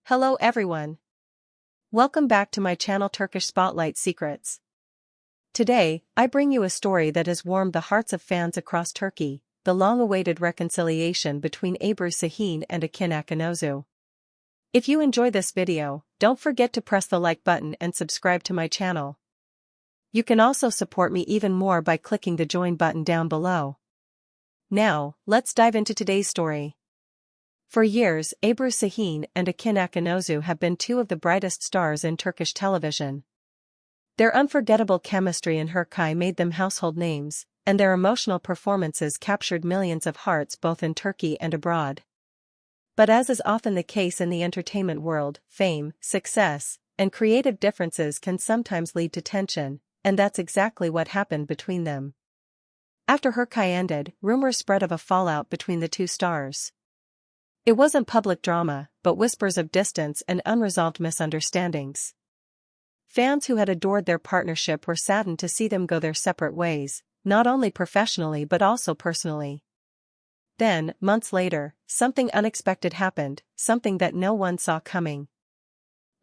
Hello everyone. Welcome back to my channel Turkish Spotlight Secrets. Today, I bring you a story that has warmed the hearts of fans across Turkey, the long-awaited reconciliation between Ebru Şahin and Akınözü. If you enjoy this video, don't forget to press the like button and subscribe to my channel. You can also support me even more by clicking the join button down below. Now, let's dive into today's story. For years, Ebru Şahin and Akınözü have been two of the brightest stars in Turkish television. Their unforgettable chemistry in Reunite made them household names, and their emotional performances captured millions of hearts both in Turkey and abroad. But as is often the case in the entertainment world, fame, success, and creative differences can sometimes lead to tension, and that's exactly what happened between them. After Reunite ended, rumors spread of a fallout between the two stars. It wasn't public drama, but whispers of distance and unresolved misunderstandings. Fans who had adored their partnership were saddened to see them go their separate ways, not only professionally but also personally. Then, months later, something unexpected happened, something that no one saw coming.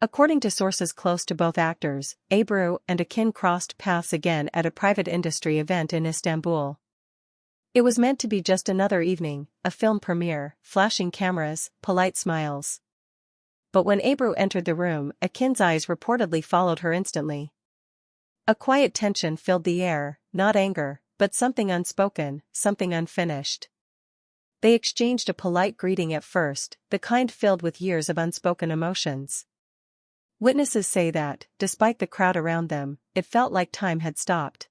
According to sources close to both actors, Ebru and Akın crossed paths again at a private industry event in Istanbul. It was meant to be just another evening, a film premiere, flashing cameras, polite smiles. But when Ebru entered the room, Akın's eyes reportedly followed her instantly. A quiet tension filled the air, not anger, but something unspoken, something unfinished. They exchanged a polite greeting at first, the kind filled with years of unspoken emotions. Witnesses say that, despite the crowd around them, it felt like time had stopped.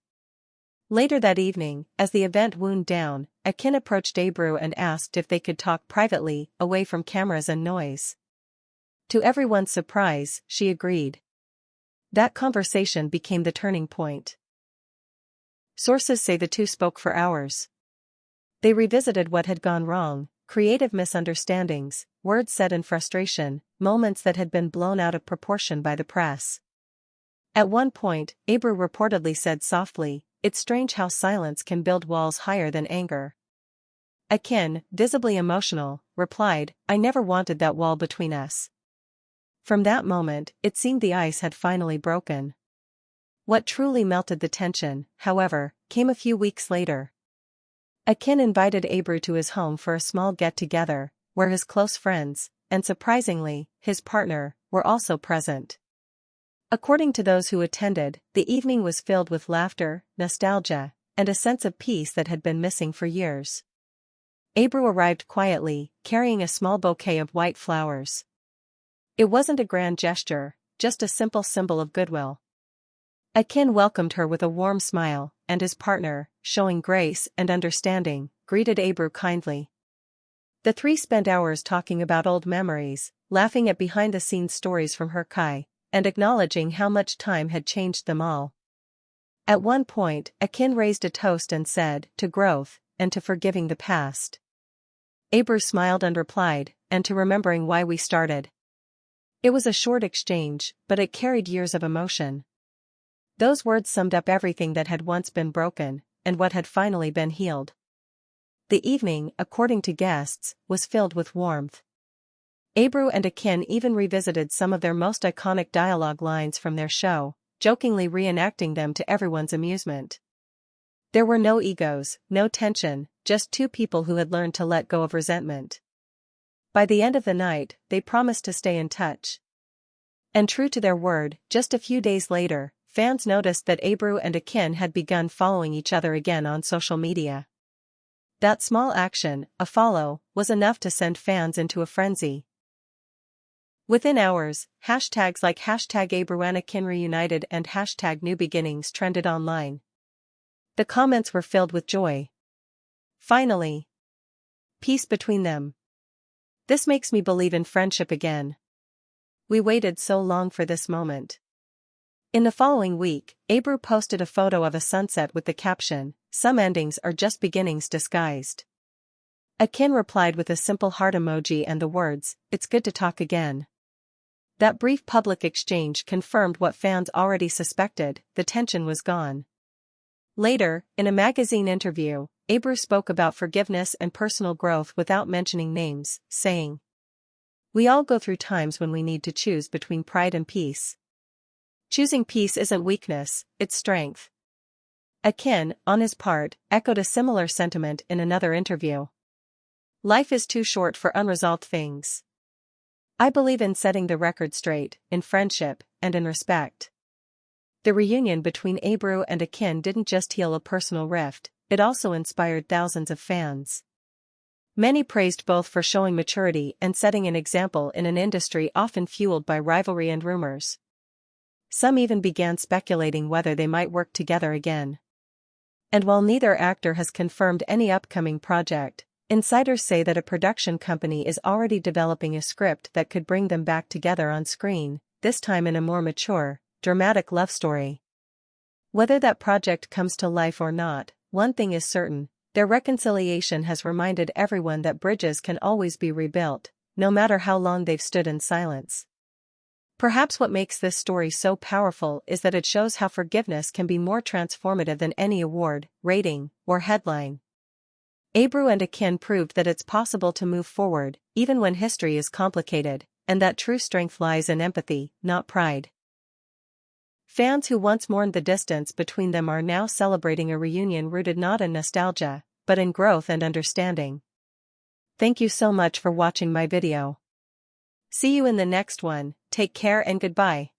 Later that evening, as the event wound down, Akın approached Ebru and asked if they could talk privately, away from cameras and noise. To everyone's surprise, she agreed. That conversation became the turning point. Sources say the two spoke for hours. They revisited what had gone wrong, creative misunderstandings, words said in frustration, moments that had been blown out of proportion by the press. At one point, Ebru reportedly said softly, "It's strange how silence can build walls higher than anger." Akın, visibly emotional, replied, "I never wanted that wall between us." From that moment, it seemed the ice had finally broken. What truly melted the tension, however, came a few weeks later. Akın invited Ebru to his home for a small get-together, where his close friends, and surprisingly, his partner, were also present. According to those who attended, the evening was filled with laughter, nostalgia, and a sense of peace that had been missing for years. Ebru arrived quietly, carrying a small bouquet of white flowers. It wasn't a grand gesture, just a simple symbol of goodwill. Akın welcomed her with a warm smile, and his partner, showing grace and understanding, greeted Ebru kindly. The three spent hours talking about old memories, laughing at behind-the-scenes stories from Reunite, and acknowledging how much time had changed them all. At one point, Akın raised a toast and said, "To growth, and to forgiving the past." Ebru smiled and replied, "And to remembering why we started." It was a short exchange, but it carried years of emotion. Those words summed up everything that had once been broken, and what had finally been healed. The evening, according to guests, was filled with warmth. Ebru and Akın even revisited some of their most iconic dialogue lines from their show, jokingly reenacting them to everyone's amusement. There were no egos, no tension, just two people who had learned to let go of resentment. By the end of the night, they promised to stay in touch. And true to their word, just a few days later, fans noticed that Ebru and Akın had begun following each other again on social media. That small action, a follow, was enough to send fans into a frenzy. Within hours, hashtags like #EbruAndAkın Reunited and #NewBeginnings trended online. The comments were filled with joy. Finally, peace between them. This makes me believe in friendship again. We waited so long for this moment. In the following week, Ebru posted a photo of a sunset with the caption, "Some endings are just beginnings disguised." Akın replied with a simple heart emoji and the words, "It's good to talk again." That brief public exchange confirmed what fans already suspected, the tension was gone. Later, in a magazine interview, Ebru spoke about forgiveness and personal growth without mentioning names, saying, We all go through times when we need to choose between pride and peace. Choosing peace isn't weakness, it's strength. Akın, on his part, echoed a similar sentiment in another interview. Life is too short for unresolved things. I believe in setting the record straight, in friendship, and in respect. The reunion between Ebru and Akın didn't just heal a personal rift, it also inspired thousands of fans. Many praised both for showing maturity and setting an example in an industry often fueled by rivalry and rumors. Some even began speculating whether they might work together again. And while neither actor has confirmed any upcoming project, insiders say that a production company is already developing a script that could bring them back together on screen, this time in a more mature, dramatic love story. Whether that project comes to life or not, one thing is certain: their reconciliation has reminded everyone that bridges can always be rebuilt, no matter how long they've stood in silence. Perhaps what makes this story so powerful is that it shows how forgiveness can be more transformative than any award, rating, or headline. Ebru and Akın proved that it's possible to move forward, even when history is complicated, and that true strength lies in empathy, not pride. Fans who once mourned the distance between them are now celebrating a reunion rooted not in nostalgia, but in growth and understanding. Thank you so much for watching my video. See you in the next one, take care and goodbye.